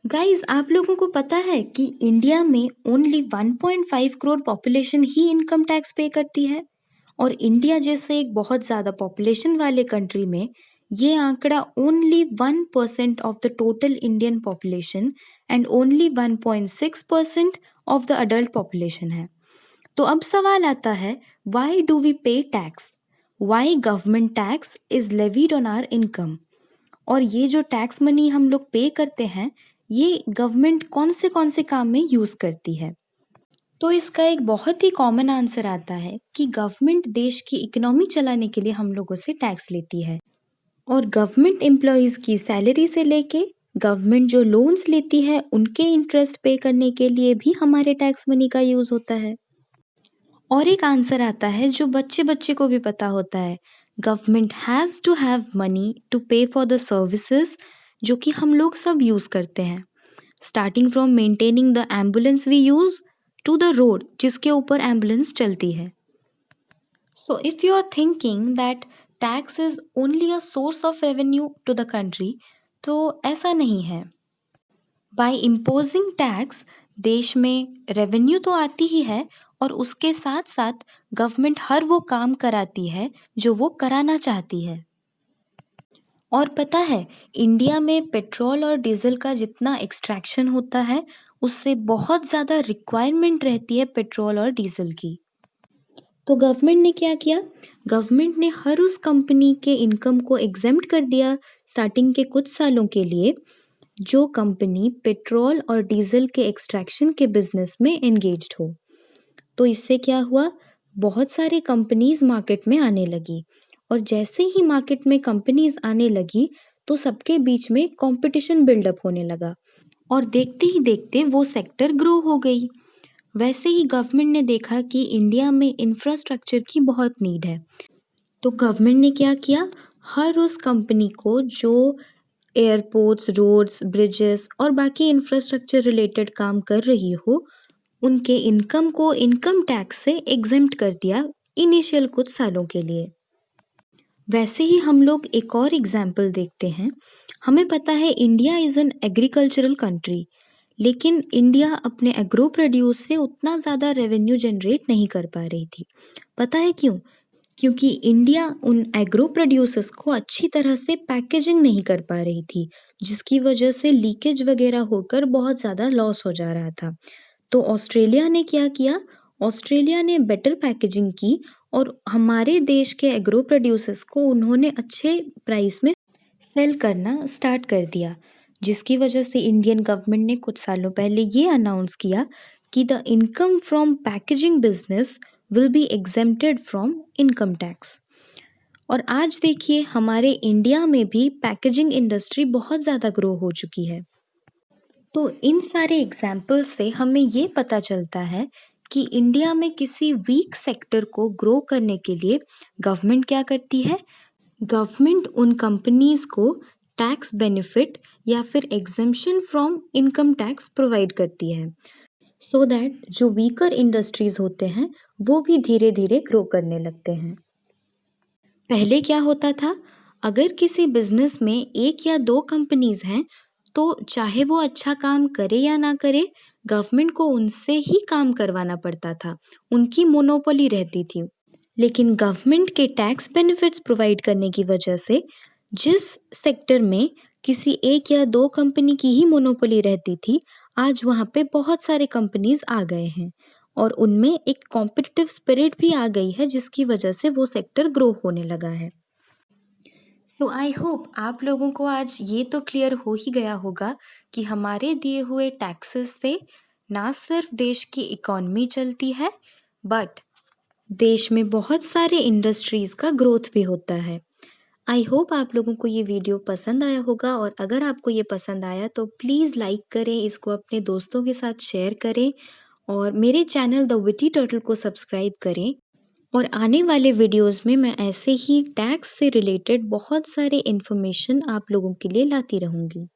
Guys, आप लोगों को पता है कि इंडिया में ओनली 1.5 करोड़ पॉपुलेशन ही इनकम टैक्स पे करती है। और इंडिया जैसे एक बहुत ज़्यादा पॉपुलेशन वाले कंट्री में ये आंकड़ा only 1% of the total Indian population and only 1.6% of the adult population है। तो अब सवाल आता है, why do we pay tax? Why government tax is levied on our income? और ये जो टैक्स मनी हम लोग पे करते हैं, ये गवर्नमेंट कौन से काम में यूज़ करती है? तो इसका एक बहुत ही कॉमन आंसर आता है कि गवर्नमेंट देश की इकोनॉमी चलाने के लिए हम लोगों से टैक्स लेती है। और गवर्नमेंट एम्प्लॉयज़ की सैलरी से लेके गवर्नमेंट जो लोन्स लेती है उनके इंटरेस्ट पे करने के लिए भी हमारे टैक्स मनी का यूज़ होता है। और एक आंसर आता है जो बच्चे बच्चे को भी पता होता है, government has to have money to pay for the services जो कि हम लोग सब यूज़ करते हैं, starting from maintaining the ambulance we use to the road जिसके ऊपर एम्बुलेंस चलती है। So if you are thinking that tax is only a source of revenue to the country, तो ऐसा नहीं है। बाय इम्पोजिंग टैक्स देश में रेवेन्यू तो आती ही है और उसके साथ साथ गवर्नमेंट हर वो काम कराती है जो वो कराना चाहती है। और पता है, इंडिया में पेट्रोल और डीजल का जितना एक्सट्रैक्शन होता है उससे बहुत ज़्यादा रिक्वायरमेंट रहती है पेट्रोल और डीजल की। तो गवर्नमेंट ने क्या किया? गवर्नमेंट ने हर उस कंपनी के इनकम को एग्जेम्प्ट कर दिया स्टार्टिंग के कुछ सालों के लिए जो कंपनी पेट्रोल और डीजल के एक्सट्रैक्शन के बिजनेस में एंगेज्ड हो। तो इससे क्या हुआ? बहुत सारी कंपनीज मार्केट में आने लगी और जैसे ही मार्केट में कंपनीज आने लगी तो सबके बीच में कंपटीशन बिल्डअप होने लगा और देखते ही देखते वो सेक्टर ग्रो हो गई। वैसे ही गवर्नमेंट ने देखा कि इंडिया में इंफ्रास्ट्रक्चर की बहुत नीड है, तो गवर्नमेंट ने क्या किया? हर उस कंपनी को जो एयरपोर्ट्स, रोड्स, ब्रिजेस और बाकी इंफ्रास्ट्रक्चर रिलेटेड काम कर रही हो, उनके इनकम को इनकम टैक्स से एग्जेम्प्ट कर दिया इनिशियल कुछ सालों के लिए। वैसे ही हम लोग एक और एग्जाम्पल देखते हैं। हमें पता है India is an agricultural country, लेकिन इंडिया अपने एग्रो प्रोड्यूस से उतना ज़्यादा रेवेन्यू जनरेट नहीं कर पा रही थी। पता है क्यों? क्योंकि इंडिया उन एग्रो प्रोड्यूसर्स को अच्छी तरह से पैकेजिंग नहीं कर पा रही थी, जिसकी वजह से लीकेज वगैरह होकर बहुत ज़्यादा लॉस हो जा रहा था। तो ऑस्ट्रेलिया ने क्या किया? ऑस्ट्रेलिया ने बेटर पैकेजिंग की और हमारे देश के एग्रो प्रोड्यूसर्स को उन्होंने अच्छे प्राइस में सेल करना स्टार्ट कर दिया, जिसकी वजह से इंडियन गवर्नमेंट ने कुछ सालों पहले ये अनाउंस किया कि the income from packaging business will be exempted from income tax. और आज देखिए हमारे इंडिया में भी पैकेजिंग इंडस्ट्री बहुत ज़्यादा ग्रो हो चुकी है। तो इन सारे एग्जाम्पल से हमें ये पता चलता है कि इंडिया में किसी वीक सेक्टर को ग्रो करने के लिए गवर्नमेंट क्या करती है? गवर्नमेंट उन कंपनीज को टैक्स बेनिफिट या फिर exemption from income tax provide करती है, सो दैट जो वीकर इंडस्ट्रीज होते हैं वो भी धीरे धीरे ग्रो करने लगते हैं। पहले क्या होता था? अगर किसी बिजनेस में एक या दो कंपनीज हैं तो चाहे वो अच्छा काम करे या ना करे, गवर्नमेंट को उनसे ही काम करवाना पड़ता था, उनकी मोनोपोली रहती थी। लेकिन गवर्नमेंट के टैक्स बेनिफिट्स प्रोवाइड करने की वजह से जिस सेक्टर में किसी एक या दो कंपनी की ही मोनोपोली रहती थी, आज वहाँ पे बहुत सारे कंपनीज आ गए हैं और उनमें एक कॉम्पिटिटिव स्पिरिट भी आ गई है, जिसकी वजह से वो सेक्टर ग्रो होने लगा है। सो आई होप आप लोगों को आज ये तो क्लियर हो ही गया होगा कि हमारे दिए हुए टैक्सेस से ना सिर्फ देश की इकॉनमी चलती है, बट देश में बहुत सारे इंडस्ट्रीज का ग्रोथ भी होता है। आई होप आप लोगों को ये वीडियो पसंद आया होगा और अगर आपको ये पसंद आया तो प्लीज़ लाइक करें, इसको अपने दोस्तों के साथ शेयर करें और मेरे चैनल द विटी टर्टल को सब्सक्राइब करें। और आने वाले वीडियोस में मैं ऐसे ही टैक्स से रिलेटेड बहुत सारे इन्फॉर्मेशन आप लोगों के लिए लाती रहूँगी।